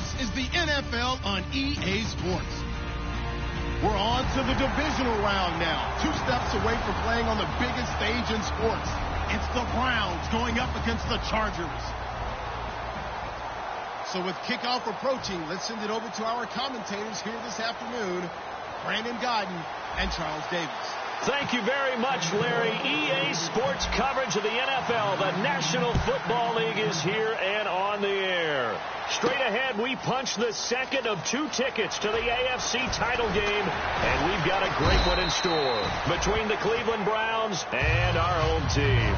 This is the NFL on EA Sports. We're on to the divisional round now. 2 steps away from playing on the biggest stage in sports. It's the Browns going up against the Chargers. So with kickoff approaching, let's send it over to our commentators here this afternoon, Brandon Gaudin and Charles Davis. Thank you very much, Larry. EA Sports coverage of the NFL. The National Football League is here and on the air. Straight ahead, we punch the second of 2 tickets to the AFC title game, and we've got a great one in store between the Cleveland Browns and our home team.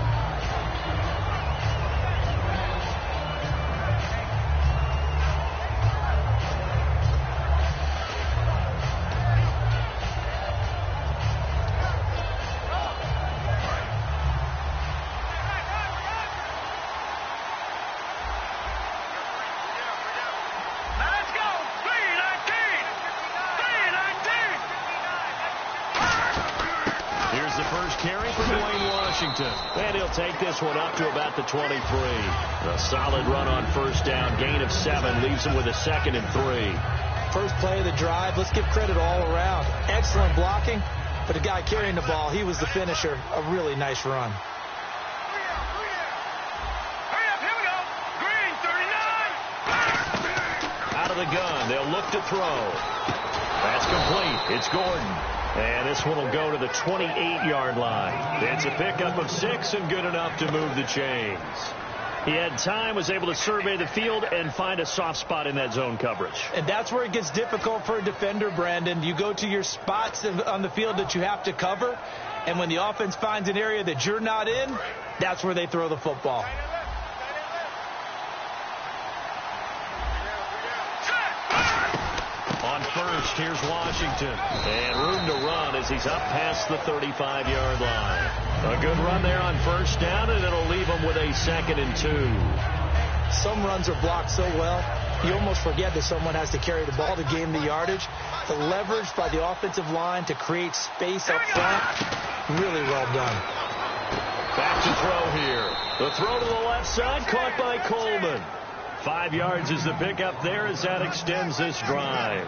And he'll take this one up to about the 23. A solid run on first down. Gain of 7 leaves him with a 2nd and 3. First play of the drive. Let's give credit all around. Excellent blocking. For the guy carrying the ball, he was the finisher. A really nice run. Hurry up, here we go. Green, 39. Out of the gun. They'll look to throw. That's complete. It's Gordon. And this one will go to the 28-yard line. It's a pickup of 6 and good enough to move the chains. He had time, was able to survey the field and find a soft spot in that zone coverage. And that's where it gets difficult for a defender, Brandon. You go to your spots on the field that you have to cover, and when the offense finds an area that you're not in, that's where they throw the football. On first, here's Washington. And room to run as he's up past the 35-yard line. A good run there on first down, and it'll leave him with a 2nd and 2. Some runs are blocked so well, you almost forget that someone has to carry the ball to gain the yardage. The leverage by the offensive line to create space up front, really well done. Back to throw here. The throw to the left side, caught by Coleman. 5 yards is the pickup there as that extends this drive.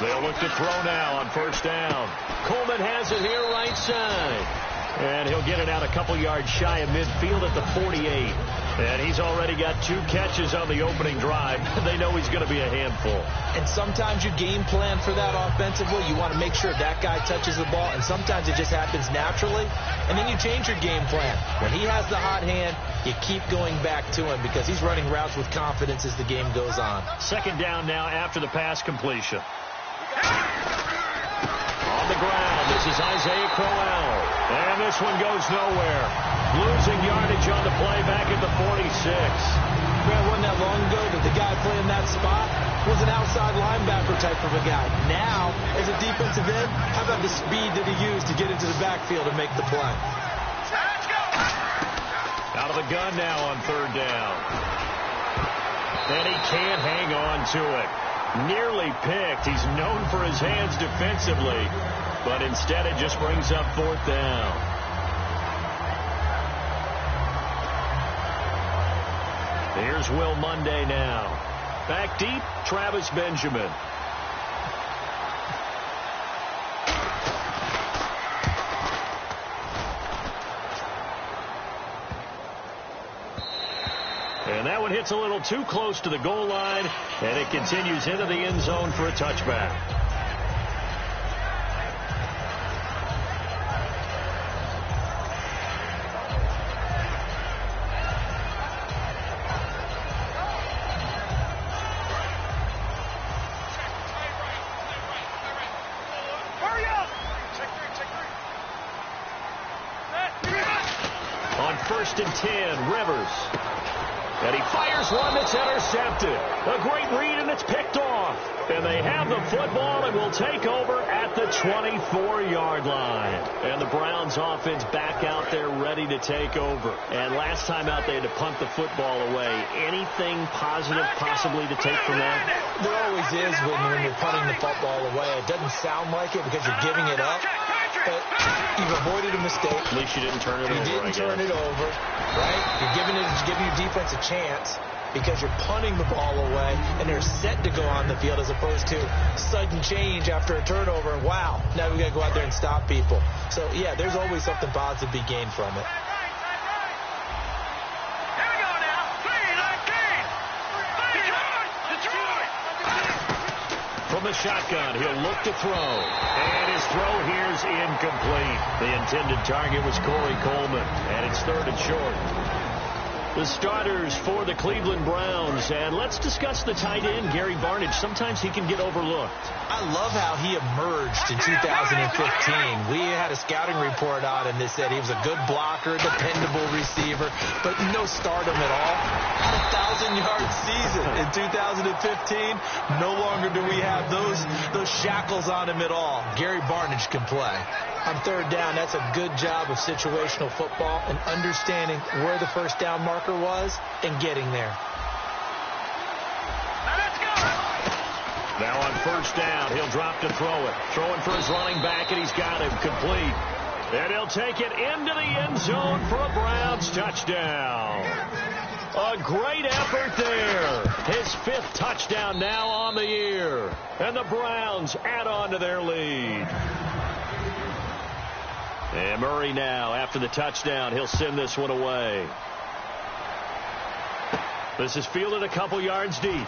They'll look to throw now on first down. Coleman has it here right side. And he'll get it out a couple yards shy of midfield at the 48. And he's already got 2 catches on the opening drive. They know he's going to be a handful. And sometimes you game plan for that offensively. You want to make sure that guy touches the ball. And sometimes it just happens naturally. And then you change your game plan. When he has the hot hand, you keep going back to him because he's running routes with confidence as the game goes on. 2nd down now after the pass completion. On the ground, this is Isaiah Crowell. And this one goes nowhere. Losing yardage on the play back at the 46. Man, wasn't that long ago that the guy playing that spot was an outside linebacker type of a guy. Now, as a defensive end, how about the speed that he used to get into the backfield and make the play? Out of the gun now on 3rd down. And he can't hang on to it. Nearly picked. He's known for his hands defensively, but instead it just brings up 4th down. Here's Will Monday now. Back deep, Travis Benjamin. And that one hits a little too close to the goal line, and it continues into the end zone for a touchback. On 1st and 10, Rivers. And he fires one that's intercepted. A great read, and it's picked off. And they have the football and will take over at the 24-yard line. And the Browns offense back out there ready to take over. And last time out they had to punt the football away. Anything positive possibly to take from that? There always is when you're punting the football away. It doesn't sound like it because you're giving it up. But you've avoided a mistake. At least you didn't turn it over. You didn't turn it over, right? You're giving your defense a chance because you're punting the ball away and they're set to go on the field as opposed to sudden change after a turnover. And wow, now we've got to go out there and stop people. So, yeah, there's always something positive to be gained from it. Here we go now. 3-19. Detroit. From the shotgun, he'll look to throw. And his throw here's incomplete. The intended target was Corey Coleman. And it's 3rd and short. The starters for the Cleveland Browns. And let's discuss the tight end, Gary Barnidge. Sometimes he can get overlooked. I love how he emerged in 2015. We had a scouting report out and they said he was a good blocker, dependable receiver, but no stardom at all. Had a 1,000-yard season in 2015. No longer do we have those shackles on him at all. Gary Barnidge can play. On 3rd down, that's a good job of situational football and understanding where the first down marker was and getting there. Now on 1st down, he'll drop to throw it. Throwing for his running back, and he's got him complete. And he'll take it into the end zone for a Browns touchdown. A great effort there. His 5th touchdown now on the year. And the Browns add on to their lead. And Murray now, after the touchdown, he'll send this one away. This is fielded a couple yards deep.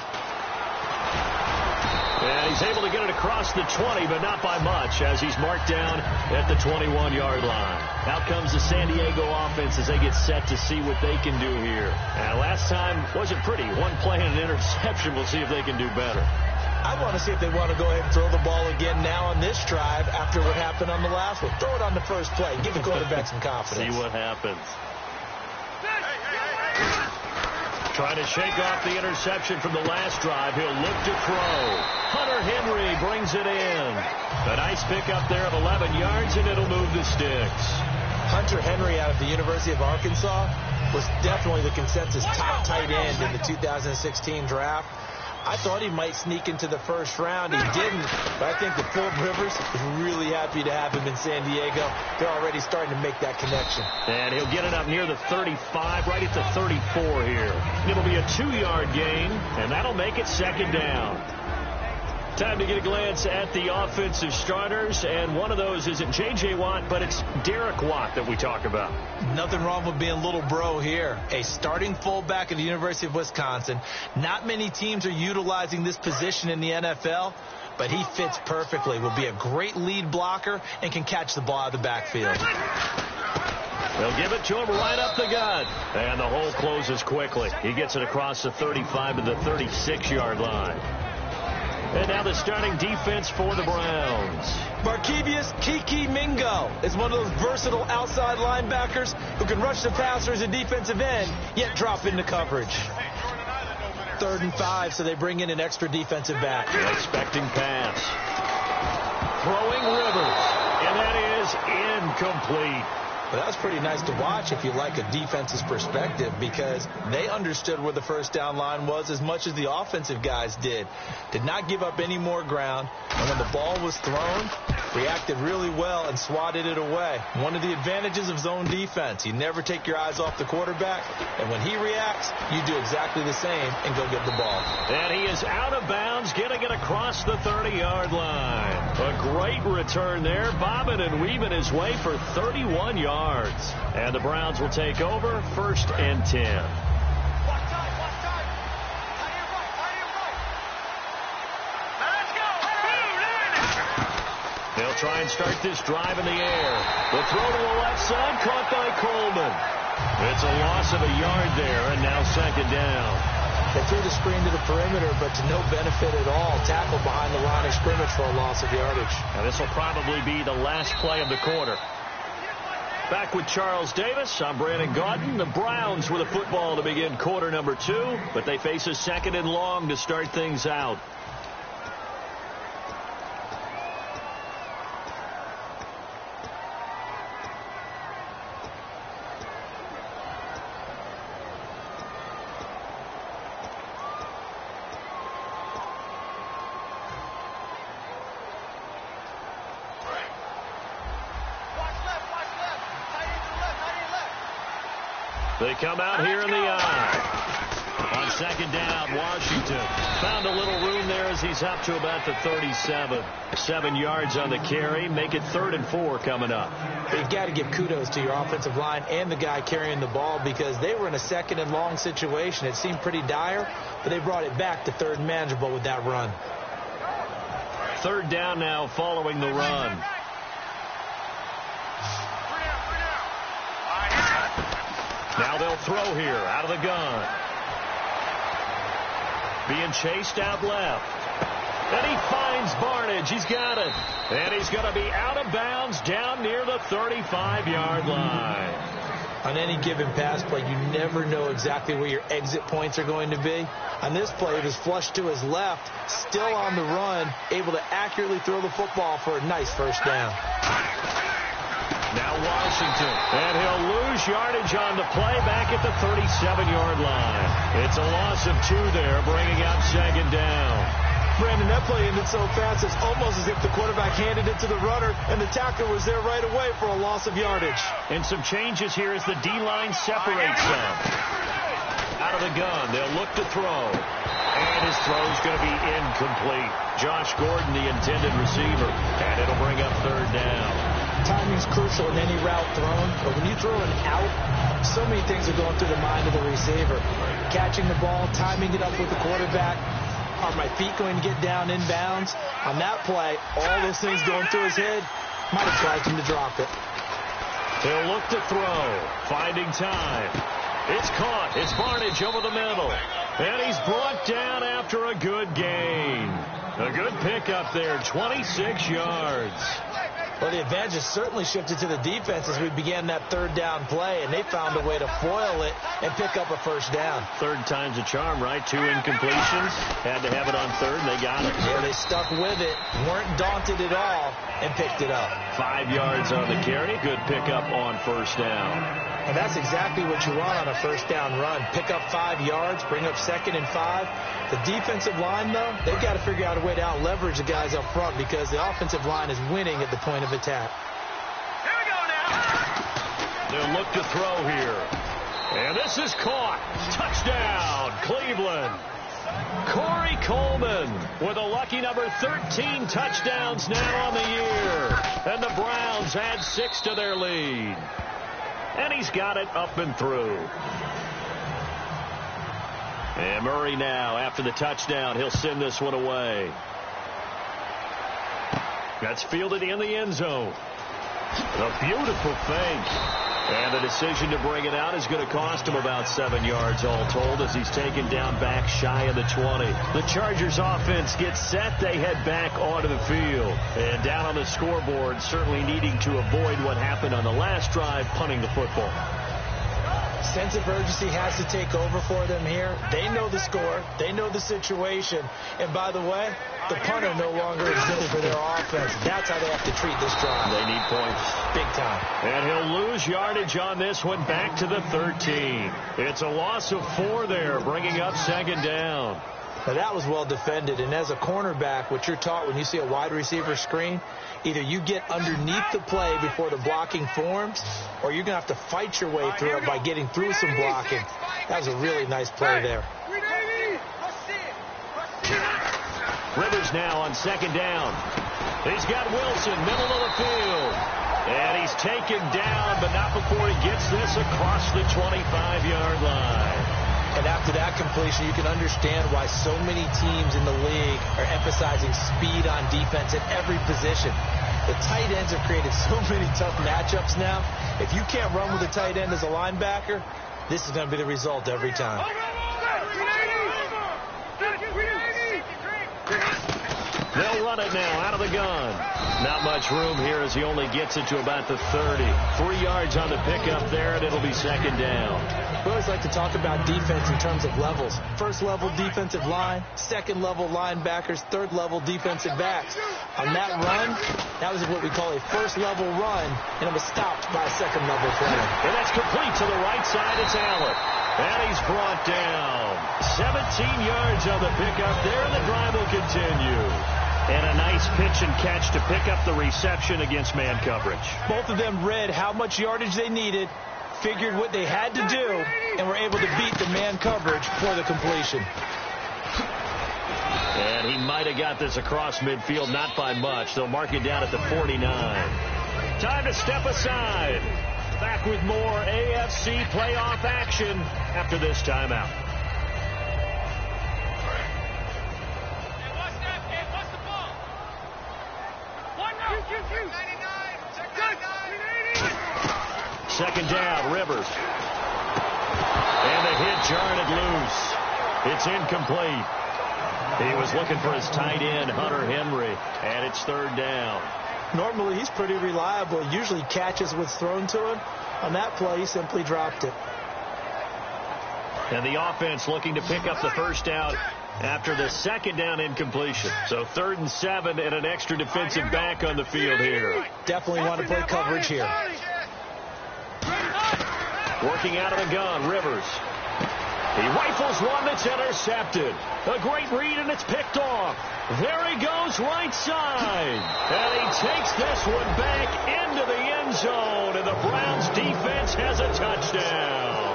And he's able to get it across the 20, but not by much, as he's marked down at the 21-yard line. Out comes the San Diego offense as they get set to see what they can do here. And last time wasn't pretty. One play and an interception. We'll see if they can do better. I want to see if they want to go ahead and throw the ball again now on this drive after what happened on the last one. Throw it on the first play. Give the quarterback some confidence. See what happens. Trying to shake off the interception from the last drive. He'll look to throw. Hunter Henry brings it in. A nice pickup there of 11 yards, and it'll move the sticks. Hunter Henry out of the University of Arkansas was definitely the consensus top tight end in the 2016 draft. I thought he might sneak into the first round. He didn't, but I think that Philip Rivers is really happy to have him in San Diego. They're already starting to make that connection. And he'll get it up near the 35, right at the 34 here. It'll be a 2-yard gain, and that'll make it 2nd down. Time to get a glance at the offensive starters, and one of those isn't J.J. Watt, but it's Derek Watt that we talk about. Nothing wrong with being little bro here. A starting fullback at the University of Wisconsin. Not many teams are utilizing this position in the NFL, but he fits perfectly. Will be a great lead blocker and can catch the ball out of the backfield. They'll give it to him right up the gut. And the hole closes quickly. He gets it across the 35 to the 36-yard line. And now the starting defense for the Browns. Markevius Kiki Mingo is one of those versatile outside linebackers who can rush the passer as a defensive end, yet drop into coverage. 3rd and 5, so they bring in an extra defensive back. Expecting pass. Throwing Rivers. And that is incomplete. But that was pretty nice to watch if you like a defense's perspective, because they understood where the first down line was as much as the offensive guys did. Did not give up any more ground, and when the ball was thrown, reacted really well and swatted it away. One of the advantages of zone defense, you never take your eyes off the quarterback, and when he reacts, you do exactly the same and go get the ball. And he is out of bounds, getting it across the 30-yard line. A great return there, bobbing and weaving his way for 31 yards. And the Browns will take over, 1st and 10. They'll try and start this drive in the air. The throw to the left side, caught by Coleman. It's a loss of a yard there, and now 2nd down. They threw the screen to the perimeter, but to no benefit at all. Tackled behind the line of scrimmage for a loss of yardage. And this will probably be the last play of the quarter. Back with Charles Davis. I'm Brandon Gaudin. The Browns with the football to begin quarter number 2, but they face a 2nd and long to start things out. They come out here in the eye. On 2nd down, Washington found a little room there as he's up to about the 37. 7 yards on the carry. Make it 3rd and 4 coming up. You've got to give kudos to your offensive line and the guy carrying the ball because they were in a 2nd and long situation. It seemed pretty dire, but they brought it back to 3rd and manageable with that run. 3rd down now following the run. Now they'll throw here out of the gun. Being chased out left. And he finds Barnidge. He's got it. And he's going to be out of bounds down near the 35-yard line. On any given pass play, you never know exactly where your exit points are going to be. On this play, it was flushed to his left, still on the run, able to accurately throw the football for a nice 1st down. Now Washington, and he'll lose yardage on the play back at the 37-yard line. It's a loss of 2 there, bringing up 2nd down. Brandon, that play ended so fast, it's almost as if the quarterback handed it to the runner, and the tackler was there right away for a loss of yardage. And some changes here as the D-line separates them. Out of the gun, they'll look to throw. And his throw's going to be incomplete. Josh Gordon, the intended receiver. And it'll bring up 3rd down. Timing's crucial in any route thrown, but when you throw an out, so many things are going through the mind of the receiver. Catching the ball, timing it up with the quarterback. Are my feet going to get down in bounds? On that play, all those things going through his head might have caused him to drop it. He'll look to throw, finding time. It's caught. It's Barnidge over the middle. And he's brought down after a good gain. A good pickup there, 26 yards. Well, the advantage has certainly shifted to the defense as we began that 3rd down play, and they found a way to foil it and pick up a 1st down. 3rd time's a charm, right? 2 incompletions. Had to have it on 3rd, and they got it. Yeah, they stuck with it, weren't daunted at all, and picked it up. 5 yards on the carry. Good pickup on 1st down. And that's exactly what you want on a 1st down run. Pick up 5 yards, bring up 2nd and 5. The defensive line, though, they've got to figure out a way to out-leverage the guys up front because the offensive line is winning at the point of attack. Here we go now. They'll look to throw here. And this is caught. Touchdown, Cleveland. Corey Coleman with a lucky number 13 touchdowns now on the year. And the Browns add 6 to their lead. And he's got it up and through. And Murray now, after the touchdown, he'll send this one away. That's fielded in the end zone. A beautiful fake. And the decision to bring it out is going to cost him about 7 yards all told as he's taken down back shy of the 20. The Chargers offense gets set. They head back onto the field. And down on the scoreboard, certainly needing to avoid what happened on the last drive, punting the football. Sense of urgency has to take over for them here. They know the score. They know the situation. And by the way, the punter no longer exists for their offense. That's how they have to treat this drive. They need points. Big time. And he'll lose yardage on this one back to the 13. It's a loss of 4 there, bringing up 2nd down. Now that was well defended. And as a cornerback, what you're taught when you see a wide receiver screen, either you get underneath the play before the blocking forms, or you're going to have to fight your way through it by getting through some blocking. That was a really nice play there. Rivers now on 2nd down. He's got Wilson, middle of the field. And he's taken down, but not before he gets this across the 25-yard line. And after that completion, you can understand why so many teams in the league are emphasizing speed on defense at every position. The tight ends have created so many tough matchups now. If you can't run with a tight end as a linebacker, this is going to be the result every time. They'll run it now out of the gun. Not much room here as he only gets it to about the 30. 3 yards on the pickup there, and it'll be second down. We always like to talk about defense in terms of levels. First level defensive line, second level linebackers, third level defensive backs. On that run, that was what we call a first level run, and it was stopped by a second level player. And that's complete to the right side. It's Allen. And he's brought down. 17 yards on the pickup there, and the drive will continue. And a nice pitch and catch to pick up the reception against man coverage. Both of them read how much yardage they needed, figured what they had to do, and were able to beat the man coverage for the completion. And he might have got this across midfield, not by much. They'll mark it down at the 49. Time to step aside. Back with more AFC playoff action after this timeout. Second down, Rivers. And the hit jarred it loose. It's incomplete. He was looking for his tight end, Hunter Henry, and it's third down. Normally, he's pretty reliable. He usually catches what's thrown to him. On that play, he simply dropped it. And the offense looking to pick up the first down after the second down incompletion. So 3rd and 7 and an extra defensive back on the field here. Definitely want to play coverage here. Working out of the gun, Rivers. He rifles one that's intercepted. A great read, and it's picked off. There he goes, right side. And he takes this one back into the end zone, and the Browns defense has a touchdown.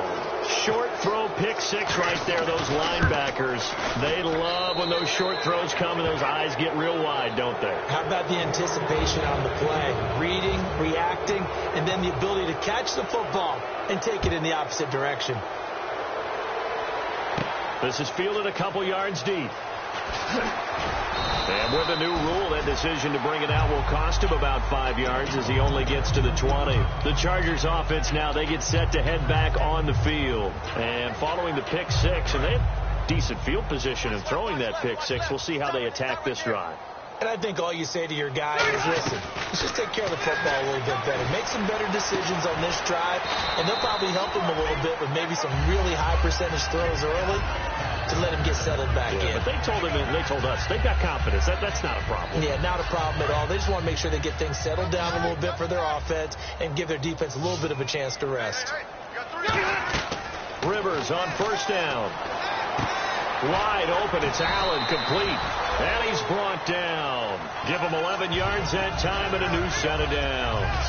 Short throw, pick six right there. Those linebackers, they love when those short throws come and those eyes get real wide, don't they? How about the anticipation on the play? Reading, reacting, and then the ability to catch the football and take it in the opposite direction. This is fielded a couple yards deep. And with the new rule, that decision to bring it out will cost him about 5 yards as he only gets to the 20. The Chargers offense now, they get set to head back on the field. And following the pick six, and they have decent field position in throwing that pick six. We'll see how they attack this drive. And I think all you say to your guy is, listen, let's just take care of the football a little bit better. Make some better decisions on this drive, and they'll probably help him a little bit with maybe some really high percentage throws early to let him get settled back in. But they told him, and they told us, they've got confidence. That's not a problem. Yeah, not a problem at all. They just want to make sure they get things settled down a little bit for their offense and give their defense a little bit of a chance to rest. Rivers on first down. Wide open, it's Allen, complete. And he's brought down. Give him 11 yards that time and a new set of downs.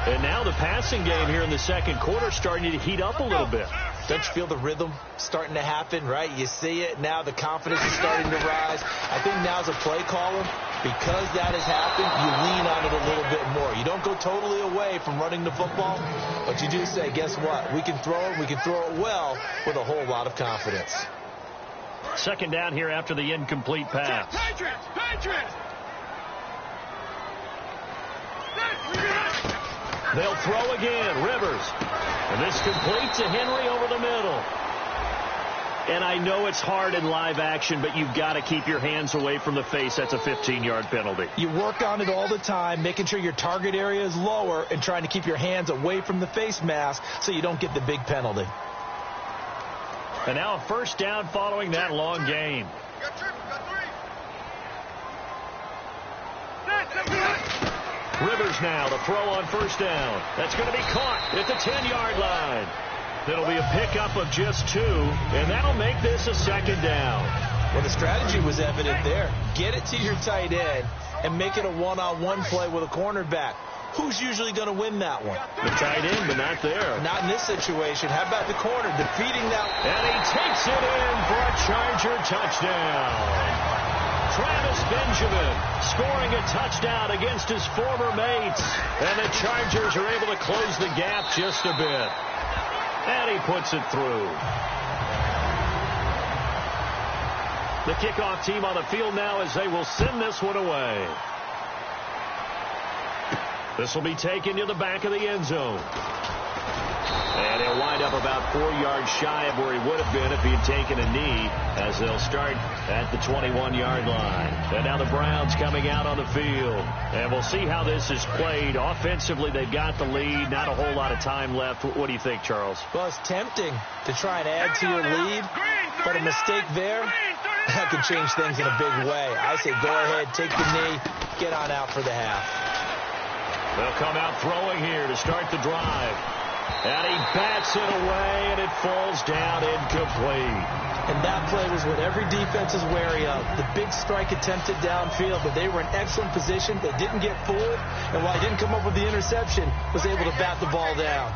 And now the passing game here in the second quarter starting to heat up a little bit. Don't you feel the rhythm starting to happen, right? You see it. Now the confidence is starting to rise. I think now as a play caller, because that has happened, you lean on it a little bit more. You don't go totally away from running the football, but you do say, guess what? We can throw it. We can throw it well with a whole lot of confidence. Second down here after the incomplete pass. Patriots! They'll throw again. Rivers. And this complete to Henry over the middle. And I know it's hard in live action, but you've got to keep your hands away from the face. That's a 15-yard penalty. You work on it all the time, making sure your target area is lower and trying to keep your hands away from the face mask so you don't get the big penalty. And now a first down following that long game. Rivers now, the throw on first down. That's going to be caught at the 10-yard line. It'll be a pickup of just 2, and that'll make this a second down. Well, the strategy was evident there. Get it to your tight end and make it a one-on-one play with a cornerback. Who's usually going to win that one? The tight end, but not there. Not in this situation. How about the corner defeating that? And he takes it in for a Charger touchdown. Travis Benjamin scoring a touchdown against his former mates. And the Chargers are able to close the gap just a bit. And he puts it through. The kickoff team on the field now as they will send this one away. This will be taken to the back of the end zone. And he'll wind up about 4 yards shy of where he would have been if he had taken a knee, as they'll start at the 21-yard line. And now the Browns coming out on the field. And we'll see how this is played. Offensively, they've got the lead. Not a whole lot of time left. What do you think, Charles? Well, it's tempting to try and add to your lead, but a mistake there, that can change things in a big way. I say go ahead, take the knee, get on out for the half. They'll come out throwing here to start the drive. And he bats it away, and it falls down incomplete. And that play was what every defense is wary of. The big strike attempted downfield, but they were in excellent position. They didn't get fooled, and while he didn't come up with the interception, was able to bat the ball down.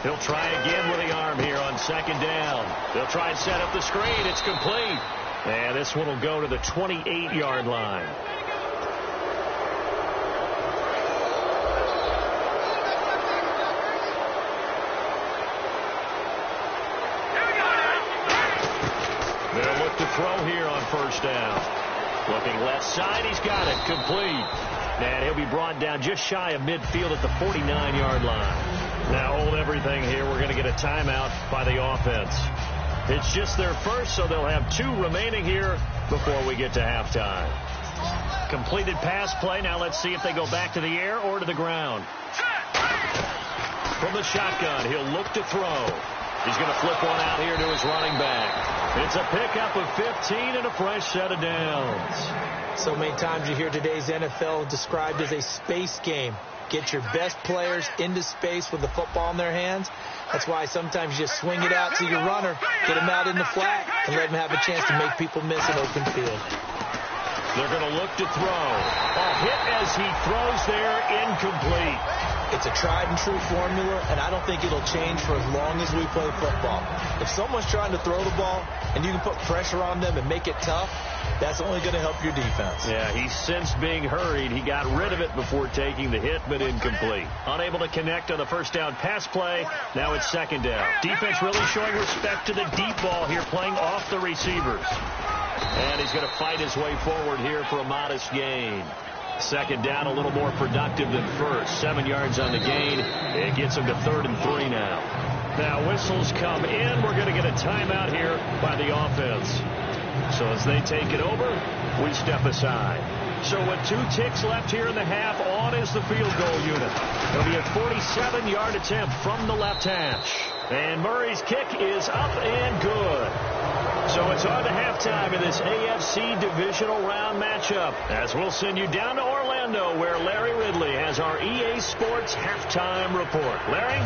He'll try again with the arm here on second down. They'll try and set up the screen. It's complete. And this one will go to the 28-yard line. They'll look to throw here on first down. Looking left side. He's got it. Complete. And he'll be brought down just shy of midfield at the 49-yard line. Now hold everything here. We're going to get a timeout by the offense. It's just their first, so they'll have 2 remaining here before we get to halftime. Completed pass play. Now let's see if they go back to the air or to the ground. From the shotgun, he'll look to throw. He's going to flip one out here to his running back. It's a pickup of 15 and a fresh set of downs. So many times you hear today's NFL described as a space game. Get your best players into space with the football in their hands. That's why sometimes you just swing it out to your runner, get him out in the flat, and let him have a chance to make people miss an open field. They're going to look to throw. A hit as he throws there, incomplete. It's a tried-and-true formula, and I don't think it'll change for as long as we play football. If someone's trying to throw the ball and you can put pressure on them and make it tough, that's only going to help your defense. Yeah, he's since being hurried. He got rid of it before taking the hit, but incomplete. Unable to connect on the first down pass play. Now it's second down. Defense really showing respect to the deep ball here, playing off the receivers. And he's going to fight his way forward here for a modest gain. Second down, a little more productive than first. 7 yards on the gain. It gets him to 3rd and 3 now. Now whistles come in. We're going to get a timeout here by the offense. So as they take it over, we step aside. So with 2 ticks left here in the half, on is the field goal unit. It'll be a 47-yard attempt from the left hash. And Murray's kick is up and good. So it's on to halftime in this AFC divisional round matchup, as we'll send you down to Orlando, where Larry Ridley has our EA Sports halftime report. Larry?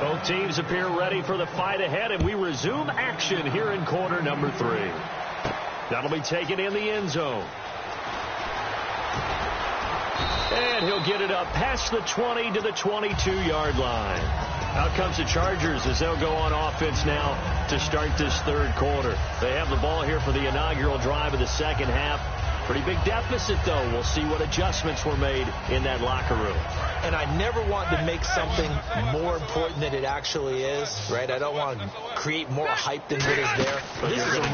Both teams appear ready for the fight ahead, and we resume action here in quarter number 3. That'll be taken in the end zone. And he'll get it up past the 20 to the 22-yard line. Out comes the Chargers as they'll go on offense now to start this 3rd quarter. They have the ball here for the inaugural drive of the second half. Pretty big deficit, though. We'll see what adjustments were made in that locker room. And I never want to make something more important than it actually is, right? I don't want to create more hype than what is there. But this is I'm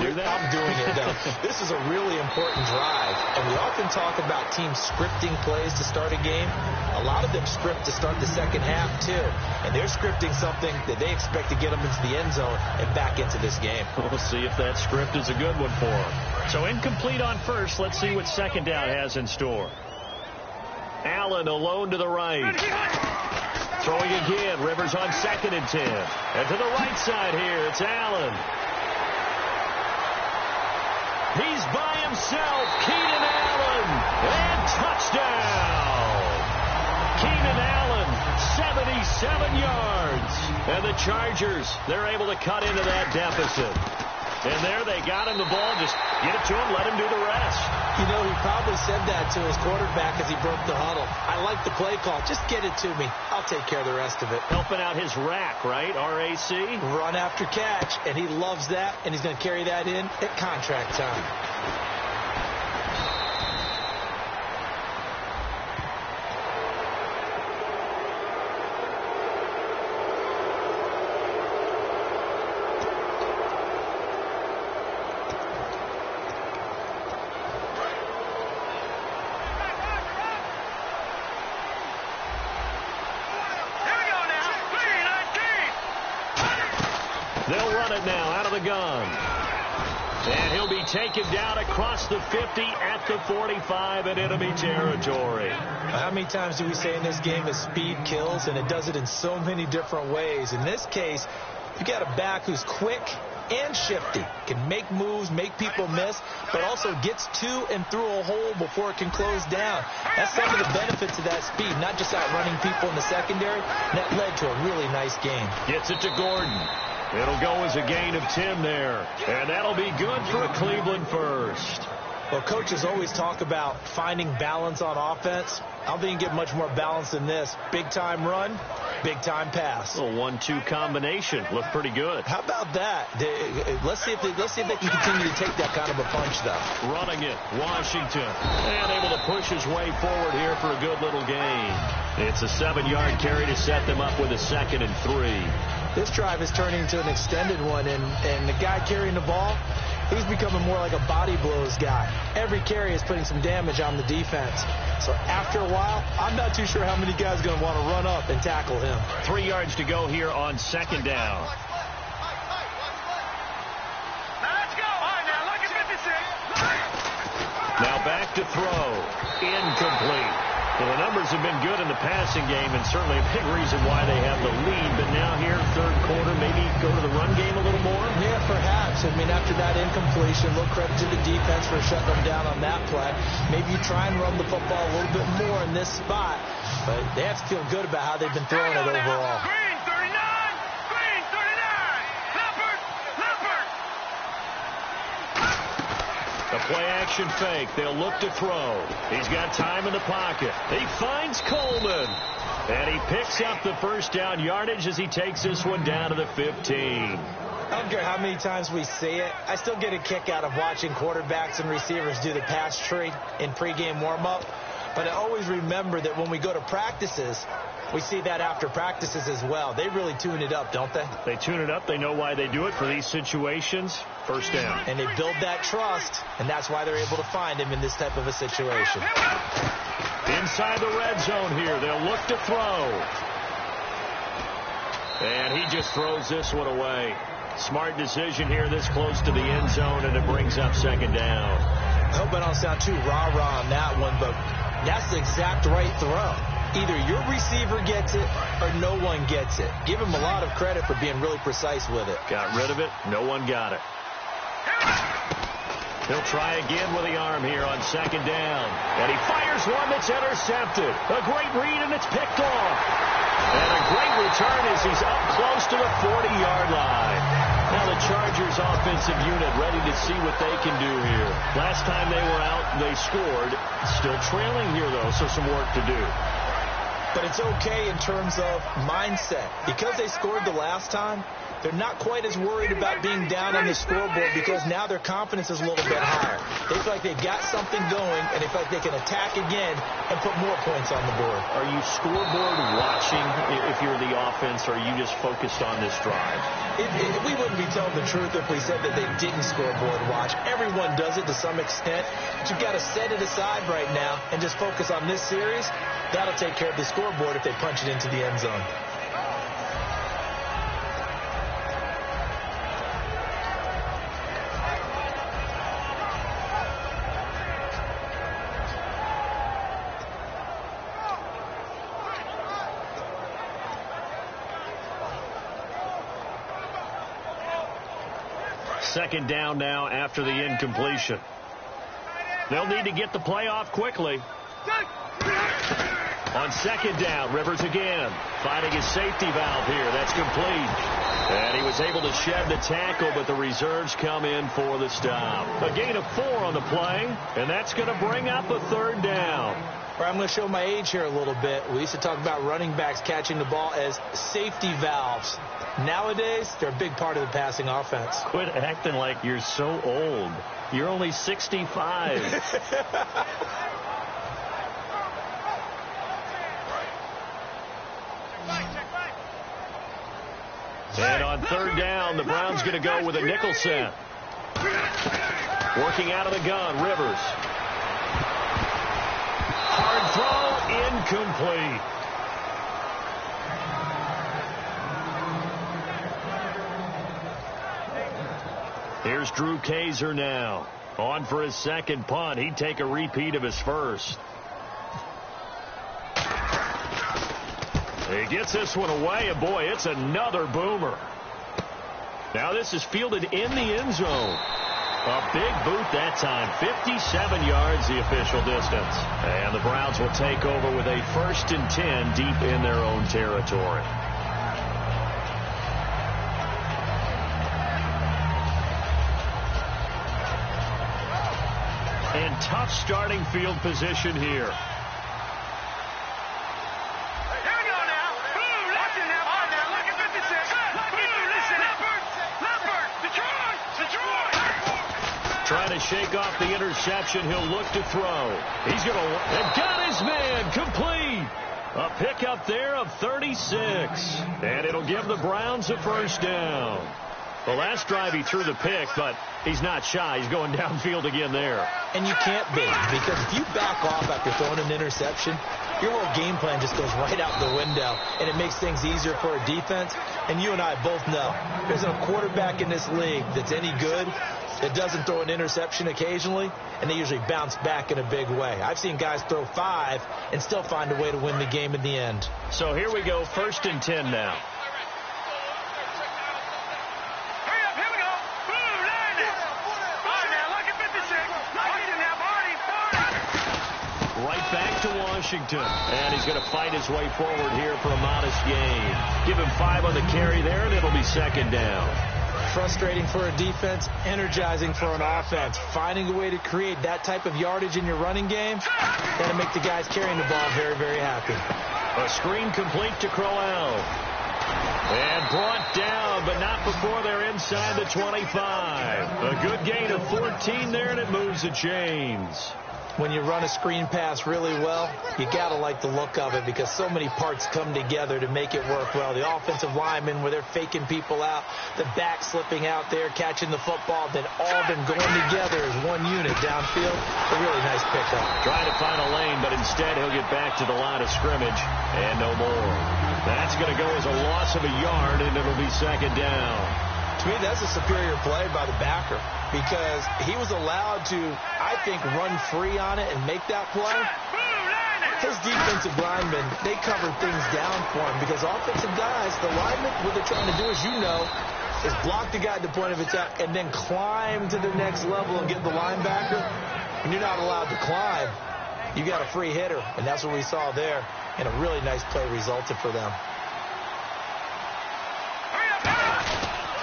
doing it, though. This is a really important drive. And we often talk about teams scripting plays to start a game. A lot of them script to start the second half, too. And they're scripting something that they expect to get them into the end zone and back into this game. We'll see if that script is a good one for them. So incomplete on first. Let's see what second down has in store. Allen alone to the right. Throwing again. Rivers on 2nd and 10. And to the right side here, it's Allen. He's by himself. Keenan Allen. And touchdown. Keenan Allen, 77 yards. And the Chargers, they're able to cut into that deficit. And there they got him the ball. Just get it to him, let him do the rest. You know, he probably said that to his quarterback as he broke the huddle. I like the play call. Just get it to me. I'll take care of the rest of it. Helping out his rack, right? RAC? Run after catch. And he loves that. And he's going to carry that in at contract time. run it now out of the gun. And he'll be taken down across the 50 at the 45 in enemy territory. How many times do we say in this game that speed kills, and it does it in so many different ways? In this case, you got a back who's quick and shifty, can make moves, make people miss, but also gets to and through a hole before it can close down. That's some of the benefits of that speed, not just outrunning people in the secondary. That led to a really nice game. Gets it to Gordon. It'll go as a gain of 10 there, and that'll be good for a Cleveland first. Well, coaches always talk about finding balance on offense. I don't think you get much more balance than this. Big-time run, big-time pass. A 1-2 combination. Looked pretty good. How about that? Let's see if they can continue to take that kind of a punch, though. Running it, Washington. And able to push his way forward here for a good little gain. It's a 7-yard carry to set them up with a 2nd and 3. This drive is turning into an extended one, and the guy carrying the ball, he's becoming more like a body blows guy. Every carry is putting some damage on the defense. So after a while, I'm not too sure how many guys are going to want to run up and tackle him. 3 yards to go here on 2nd down. Now let's go. All right, now look at 56. Now back to throw. Incomplete. Well, the numbers have been good in the passing game, and certainly a big reason why they have the lead. But now here, third quarter, maybe go to the run game a little more? Yeah, perhaps. I mean, after that incompletion, a little credit to the defense for shutting them down on that play. Maybe you try and run the football a little bit more in this spot. But they have to feel good about how they've been throwing it overall. Green 39. Green 39. Leopard. Leopard. The play-action fake. They'll look to throw. He's got time in the pocket. He finds Coleman. And he picks up the first down yardage as he takes this one down to the 15. I don't care how many times we see it. I still get a kick out of watching quarterbacks and receivers do the pass tree in pregame warm-up. But I always remember that when we go to practices, we see that after practices as well. They really tune it up, don't they? They tune it up. They know why they do it for these situations. First down. And they build that trust, and that's why they're able to find him in this type of a situation. Inside the red zone here. They'll look to throw. And he just throws this one away. Smart decision here this close to the end zone, and it brings up 2nd down. I hope I don't sound too rah-rah on that one, but that's the exact right throw. Either your receiver gets it or no one gets it. Give him a lot of credit for being really precise with it. Got rid of it. No one got it. He'll try again with the arm here on 2nd down. And he fires one that's intercepted. A great read, and it's picked off. And a great return as he's up close to the 40-yard line. Now the Chargers offensive unit ready to see what they can do here. Last time they were out, they scored. Still trailing here, though, so some work to do. But it's okay in terms of mindset. Because they scored the last time, they're not quite as worried about being down on the scoreboard because now their confidence is a little bit higher. They feel like they've got something going, and they feel like they can attack again and put more points on the board. Are you scoreboard watching if you're the offense, or are you just focused on this drive? We wouldn't be telling the truth if we said that they didn't scoreboard watch. Everyone does it to some extent, but you've got to set it aside right now and just focus on this series. That'll take care of the scoreboard if they punch it into the end zone. Second down now after the incompletion. They'll need to get the play off quickly. On 2nd down, Rivers again, finding his safety valve here. That's complete. And he was able to shed the tackle, but the reserves come in for the stop. A gain of 4 on the play, and that's going to bring up a 3rd down. I'm going to show my age here a little bit. We used to talk about running backs catching the ball as safety valves. Nowadays, they're a big part of the passing offense. Quit acting like you're so old. You're only 65. And on 3rd down, the Browns going to go with a nickel set. Working out of the gun, Rivers. Hard throw, incomplete. Drew Kaiser now. On for his second punt. He'd take a repeat of his first. He gets this one away, and boy, it's another boomer. Now this is fielded in the end zone. A big boot that time. 57 yards the official distance. And the Browns will take over with a 1st and 10 deep in their own territory. And tough starting field position here. Trying to shake off the interception. He'll look to throw. He's going to... And got his man complete. A pickup there of 36. And it'll give the Browns a first down. The last drive he threw the pick, but he's not shy. He's going downfield again there. And you can't be, because if you back off after throwing an interception, your whole game plan just goes right out the window, and it makes things easier for a defense. And you and I both know there's no quarterback in this league that's any good that doesn't throw an interception occasionally, and they usually bounce back in a big way. I've seen guys throw 5 and still find a way to win the game in the end. So here we go, 1st and 10 now. Right back to Washington. And he's going to fight his way forward here for a modest gain. Give him 5 on the carry there, and it'll be 2nd down. Frustrating for a defense, energizing for an offense. Finding a way to create that type of yardage in your running game, that'll make the guys carrying the ball very, very happy. A screen complete to Crowell. And brought down, but not before they're inside the 25. A good gain of 14 there, and it moves the chains. When you run a screen pass really well, you got to like the look of it because so many parts come together to make it work well. The offensive linemen, where they're faking people out, the back slipping out there, catching the football, then all of them going together as one unit downfield. A really nice pickup. Trying to find a lane, but instead he'll get back to the line of scrimmage and no more. That's going to go as a loss of a yard, and it'll be 2nd down. To me, that's a superior play by the backer because he was allowed to, I think, run free on it and make that play. His defensive linemen, they covered things down for him because offensive guys, the linemen, what they're trying to do, as you know, is block the guy at the point of attack and then climb to the next level and get the linebacker. When you're not allowed to climb, you got a free hitter, and that's what we saw there, and a really nice play resulted for them.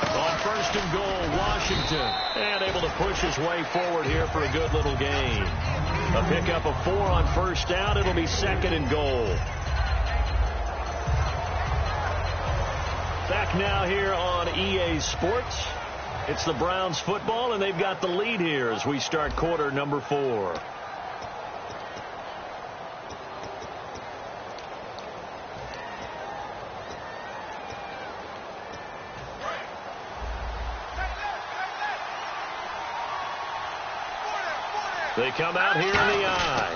On 1st and goal, Washington. And able to push his way forward here for a good little gain. A pickup of 4 on 1st down. It'll be 2nd and goal. Back now here on EA Sports. It's the Browns football, and they've got the lead here as we start quarter number 4. They come out here in the eye.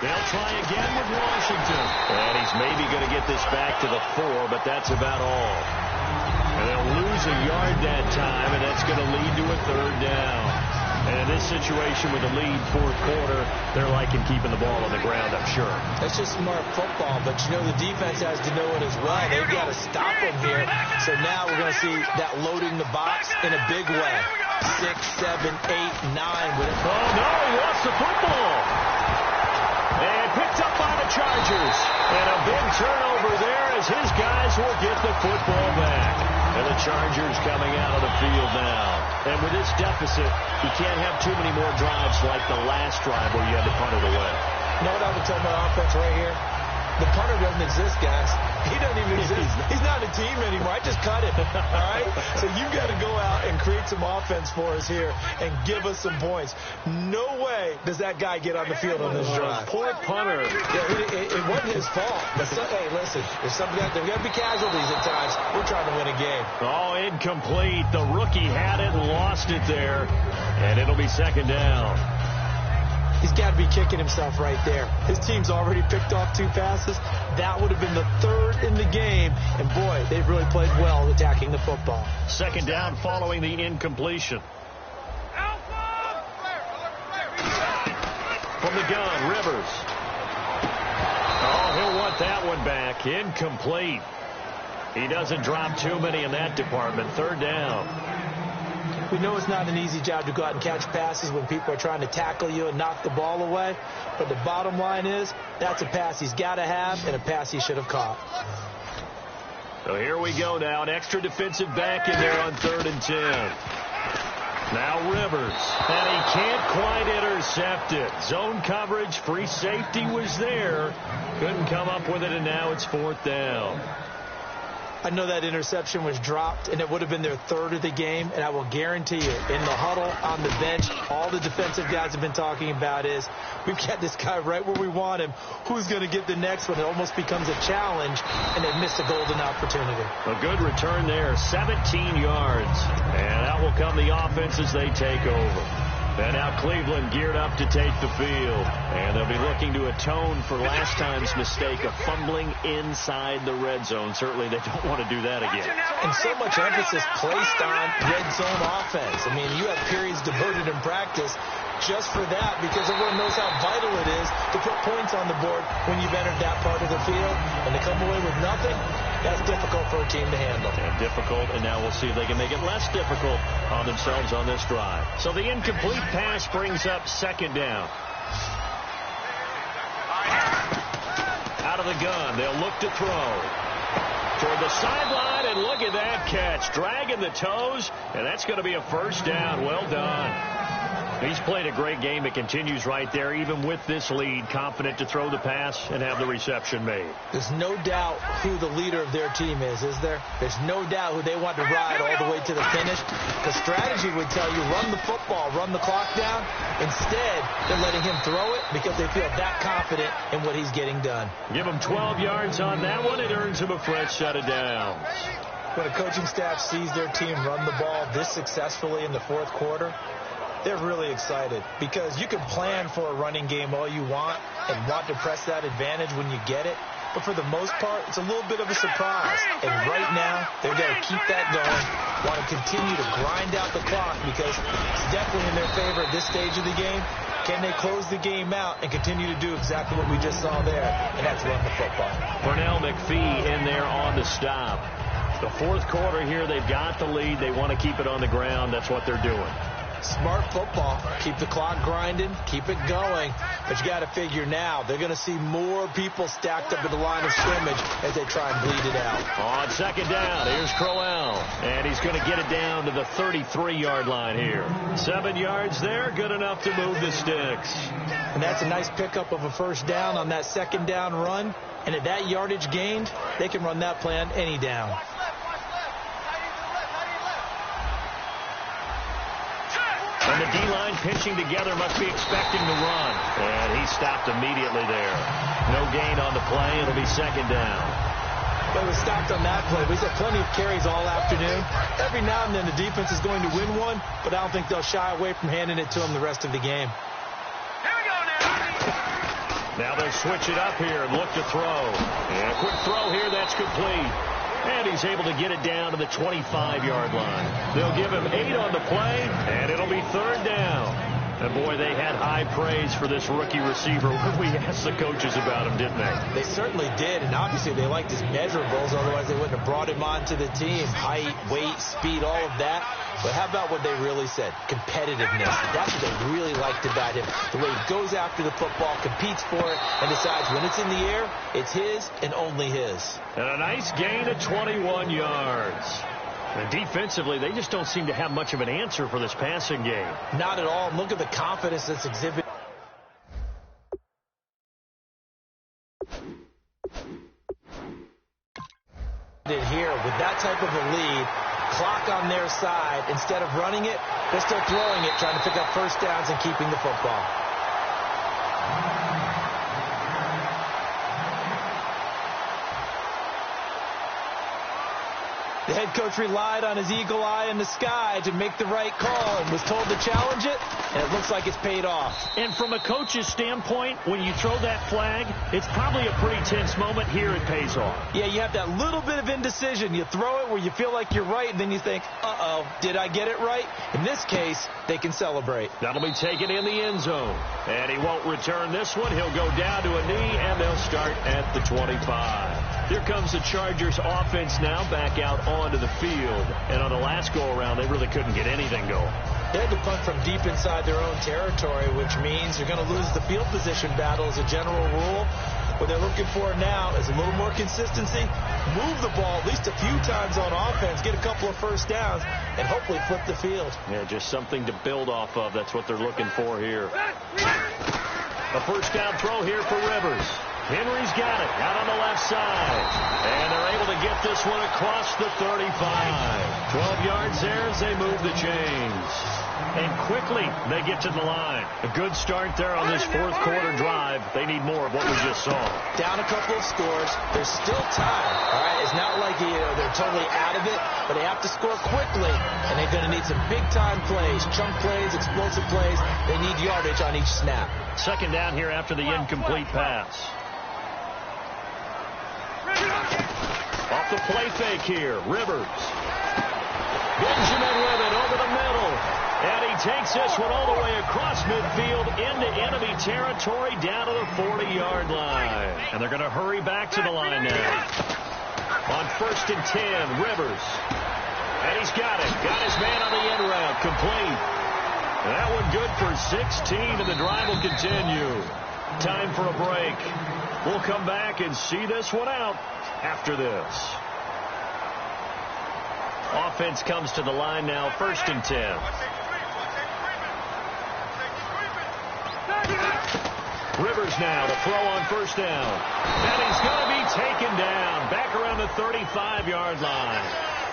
They'll try again with Washington. And he's maybe going to get this back to the 4, but that's about all. And they'll lose a yard that time, and that's going to lead to a 3rd down. And in this situation with the lead 4th quarter, they're liking keeping the ball on the ground, I'm sure. That's just smart football, but you know the defense has to know it as well. They've got to stop them here. So now we're going to see that loading the box in a big way. 6, 7, 8, 9 with it. Oh, no, he lost the football. And picked up by the Chargers. And a big turnover there as his guys will get the football back. And the Chargers coming out of the field now. And with this deficit, you can't have too many more drives like the last drive where you had to punt it away. You know what I would tell my offense right here? The punter doesn't exist, guys. He doesn't even exist. He's not a team anymore. I just cut it. All right? So you got to go out and create some offense for us here and give us some points. No way does that guy get on the field on this drive. Poor punter. Yeah, it wasn't his fault. But hey, listen, there's got to be casualties at times. We're trying to win a game. Oh, incomplete. The rookie had it and lost it there. And it'll be 2nd down. He's got to be kicking himself right there. His team's already picked off 2 passes. That would have been the 3rd in the game. And, boy, they've really played well attacking the football. 2nd down following the incompletion. the gun, Rivers. Oh, he'll want that one back. Incomplete. He doesn't drop too many in that department. Third down. We know it's not an easy job to go out and catch passes when people are trying to tackle you and knock the ball away. But the bottom line is, that's a pass he's got to have and a pass he should have caught. So here we go now. An extra defensive back in there on 3rd and 10. Now Rivers. And he can't quite intercept it. Zone coverage, free safety was there. Couldn't come up with it, and now it's 4th down. I know that interception was dropped, and it would have been their 3rd of the game, and I will guarantee you, in the huddle, on the bench, all the defensive guys have been talking about is, we've got this guy right where we want him. Who's going to get the next one? It almost becomes a challenge, and they missed a golden opportunity. A good return there, 17 yards. And out will come the offense as they take over. And now Cleveland geared up to take the field. And they'll be looking to atone for last time's mistake of fumbling inside the red zone. Certainly they don't want to do that again. And so much emphasis placed on red zone offense. I mean, you have periods devoted in practice just for that, because everyone knows how vital it is to put points on the board when you've entered that part of the field. And to come away with nothing, that's difficult for a team to handle. And difficult, and now we'll see if they can make it less difficult on themselves on this drive. So the incomplete pass brings up 2nd down. Out of the gun, they'll look to throw. Toward the sideline, and look at that catch. Dragging the toes, and that's going to be a 1st down. Well done. He's played a great game. It continues right there, even with this lead, confident to throw the pass and have the reception made. There's no doubt who the leader of their team is there? There's no doubt who they want to ride all the way to the finish. Because strategy would tell you, run the football, run the clock down. Instead, they're letting him throw it because they feel that confident in what he's getting done. Give him 12 yards on that one. It earns him a fresh set of downs. When a coaching staff sees their team run the ball this successfully in the 4th quarter, they're really excited, because you can plan for a running game all you want and want to press that advantage when you get it. But for the most part, it's a little bit of a surprise. And right now, they're going to keep that going, want to continue to grind out the clock, because it's definitely in their favor at this stage of the game. Can they close the game out and continue to do exactly what we just saw there, and that's run the football. Pernell McPhee in there on the stop. The 4th quarter here, they've got the lead. They want to keep it on the ground. That's what they're doing. Smart football. Keep the clock grinding. Keep it going. But you got to figure now, they're going to see more people stacked up at the line of scrimmage as they try and bleed it out. On 2nd down, here's Crowell. And he's going to get it down to the 33-yard line here. 7 yards there, good enough to move the sticks. And that's a nice pickup of a 1st down on that 2nd down run. And at that yardage gained, they can run that play on any down. And the D-line pinching together, must be expecting the run. And he stopped immediately there. No gain on the play. It'll be 2nd down. Well, he was stopped on that play. We've had plenty of carries all afternoon. Every now and then the defense is going to win one, but I don't think they'll shy away from handing it to him the rest of the game. Here we go now. Now they'll switch it up here and look to throw. And a quick throw here, that's complete. And he's able to get it down to the 25-yard line. They'll give him 8 on the play, and it'll be 3rd down. And, boy, they had high praise for this rookie receiver when we asked the coaches about him, didn't they? They certainly did, and obviously they liked his measurables, otherwise they wouldn't have brought him onto the team. Height, weight, speed, all of that. But how about what they really said? Competitiveness. That's what they really liked about him. The way he goes after the football, competes for it, and decides when it's in the air, it's his and only his. And a nice gain of 21 yards. And defensively, they just don't seem to have much of an answer for this passing game. Not at all. Look at the confidence that's exhibited. Here, with that type of a lead, clock on their side, instead of running it, they're still throwing it, trying to pick up 1st downs and keeping the football. The head head coach relied on his eagle eye in the sky to make the right call and was told to challenge it, and it looks like it's paid off. And from a coach's standpoint, when you throw that flag, it's probably a pretty tense moment. Here it pays off. Yeah, you have that little bit of indecision. You throw it where you feel like you're right, and then you think, uh-oh, did I get it right? In this case, they can celebrate. That'll be taken in the end zone. And he won't return this one. He'll go down to a knee, and they'll start at the 25. Here comes the Chargers offense now back out onto the field. And on the last go-around, they really couldn't get anything going. They had to punt from deep inside their own territory, which means you're going to lose the field position battle as a general rule. What they're looking for now is a little more consistency, move the ball at least a few times on offense, get a couple of first downs, and hopefully flip the field. Yeah, just something to build off of. That's what they're looking for here. A first down throw here for Rivers. Henry's got it out on the left side. And they're able to get this one across the 35. 12 yards there as they move the chains. And quickly they get to the line. A good start there on this fourth quarter drive. They need more of what we just saw. Down a couple of scores. There's still time. All right, it's not like they're totally out of it, but they have to score quickly, and they're going to need some big-time plays, chunk plays, explosive plays. They need yardage on each snap. Second down here after the incomplete pass. Off the play fake here, Rivers. Benjamin with it over the middle. And he takes this one all the way across midfield into enemy territory down to the 40-yard line. And they're going to hurry back to the line now. On 1st and 10, Rivers. And he's got it. Got his man on the end route. Complete. That one good for 16, and the drive will continue. Time for a break. We'll come back and see this one out after this. Offense comes to the line now, 1st and 10. Rivers now to throw on 1st down. And he's going to be taken down back around the 35-yard line.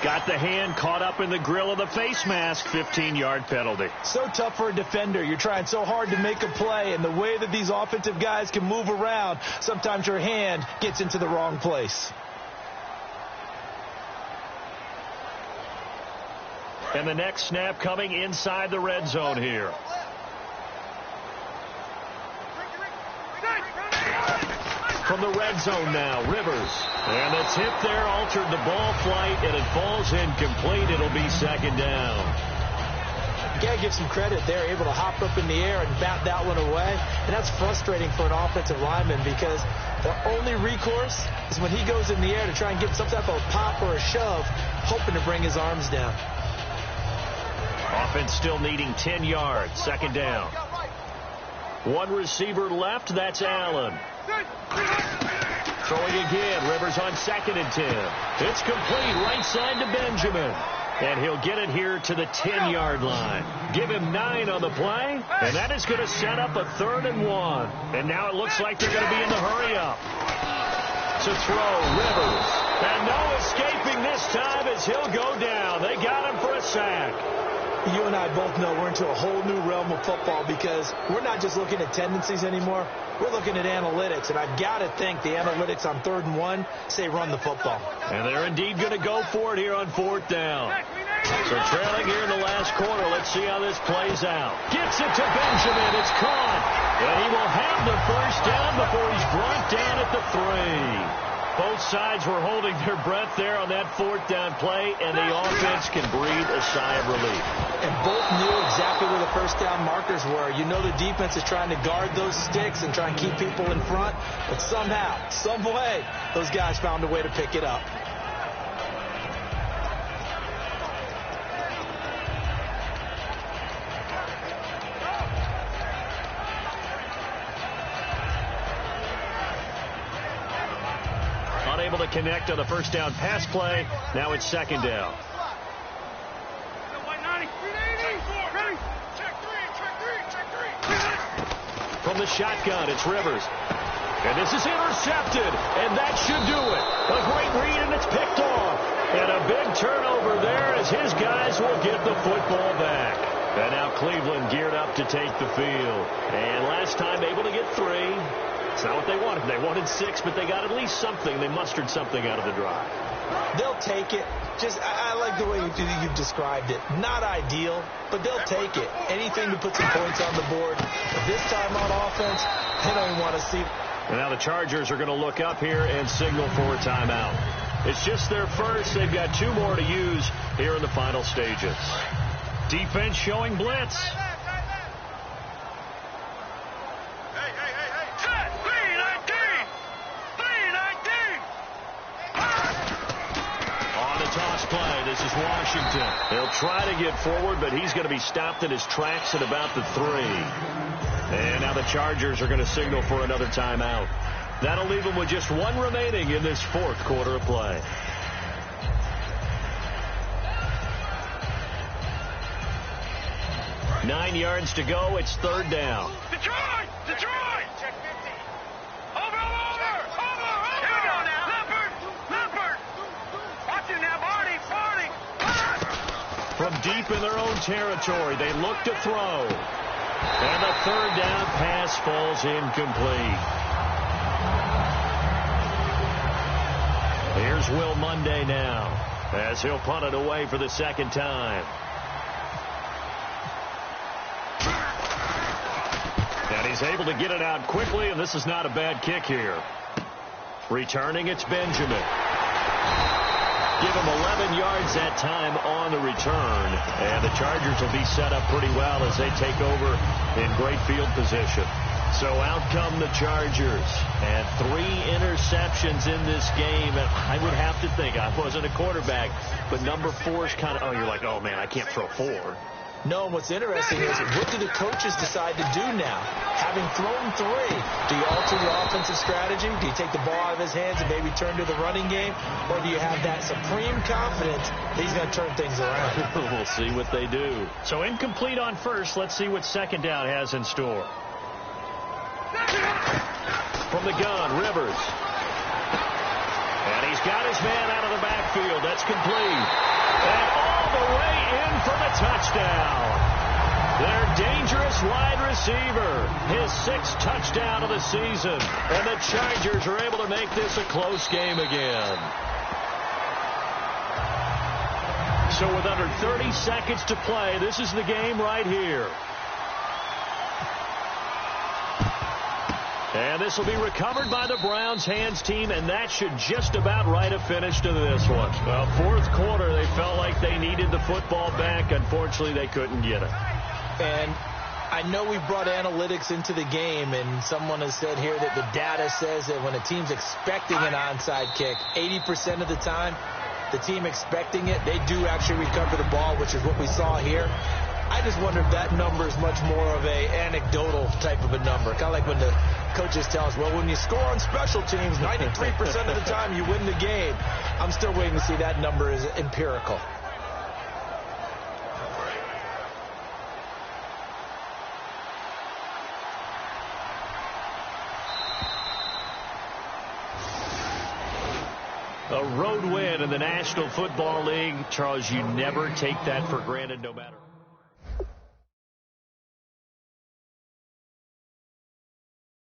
Got the hand caught up in the grill of the face mask. 15-yard penalty. So tough for a defender. You're trying so hard to make a play, and the way that these offensive guys can move around, sometimes your hand gets into the wrong place. And the next snap coming inside the red zone here. From the red zone now, Rivers. And the tip there altered the ball flight, and it falls incomplete. It'll be 2nd down. You got to give some credit. They're able to hop up in the air and bat that one away. And that's frustrating for an offensive lineman because the only recourse is when he goes in the air to try and give some type of pop or a shove, hoping to bring his arms down. Offense still needing 10 yards. 2nd down. One receiver left. That's Allen. Throwing again. Rivers on 2nd and 10. It's complete right side to Benjamin. And he'll get it here to the 10-yard line. Give him 9 on the play. And that is going to set up a 3rd and 1. And now it looks like they're going to be in the hurry-up. To throw, Rivers. And no escaping this time as he'll go down. They got him for a sack. You and I both know we're into a whole new realm of football because we're not just looking at tendencies anymore. We're looking at analytics, and I've got to think the analytics on 3rd and 1 say run the football. And they're indeed going to go for it here on 4th down. So trailing here in the last quarter. Let's see how this plays out. Gets it to Benjamin. It's caught. And he will have the 1st down before he's brought down at the 3. Both sides were holding their breath there on that 4th down play, and the offense can breathe a sigh of relief. And both knew exactly where the 1st down markers were. You know the defense is trying to guard those sticks and try and keep people in front, but somehow, some way, those guys found a way to pick it up. Unable to connect on the 1st down pass play. Now it's 2nd down. From the shotgun, it's Rivers. And this is intercepted. And that should do it. A great read, and it's picked off. And a big turnover there as his guys will get the football back. And now Cleveland geared up to take the field. And last time able to get 3. It's not what they wanted. They wanted 6, but they got at least something. They mustered something out of the drive. They'll take it. I like the way you described it. Not ideal, but they'll take it. Anything to put some points on the board. But this time on offense, they don't even want to see. And now the Chargers are going to look up here and signal for a timeout. It's just their first. They've got 2 more to use here in the final stages. Defense showing blitz. This is Washington. He'll try to get forward, but he's going to be stopped in his tracks at about the 3. And now the Chargers are going to signal for another timeout. That'll leave them with just 1 remaining in this 4th quarter of play. Nine yards to go. It's 3rd down. Detroit! Detroit! Check 50. Over! Here we go now. Leopard! Watch it now, Barney! From deep in their own territory, they look to throw. And the 3rd down pass falls incomplete. Here's Will Munday now, as he'll punt it away for the 2nd time. And he's able to get it out quickly, and this is not a bad kick here. Returning, it's Benjamin. Give him 11 yards that time on the return. And the Chargers will be set up pretty well as they take over in great field position. So out come the Chargers. And 3 interceptions in this game. And I would have to think, I wasn't a quarterback, but number 4 is kind of, you're like, oh, man, I can't throw 4. No, what's interesting is what do the coaches decide to do now? Having thrown 3, do you alter your offensive strategy? Do you take the ball out of his hands and maybe turn to the running game? Or do you have that supreme confidence that he's going to turn things around? We'll see what they do. So incomplete on first. Let's see what 2nd down has in store. From the gun, Rivers. And he's got his man out of the backfield. That's complete. And all the way in for the touchdown. Their dangerous wide receiver. His 6th touchdown of the season. And the Chargers are able to make this a close game again. So with under 30 seconds to play, this is the game right here. And this will be recovered by the Browns hands team, and that should just about write a finish to this one. Well, 4th quarter, they felt like they needed the football back. Unfortunately, they couldn't get it. And I know we brought analytics into the game, and someone has said here that the data says that when a team's expecting an onside kick, 80% of the time, the team expecting it, they do actually recover the ball, which is what we saw here. I just wonder if that number is much more of a anecdotal type of a number. Kind of like when the coaches tell us, well, when you score on special teams, 93% of the time you win the game. I'm still waiting to see that number is empirical. A road win in the National Football League. Charles, you never take that for granted no matter what.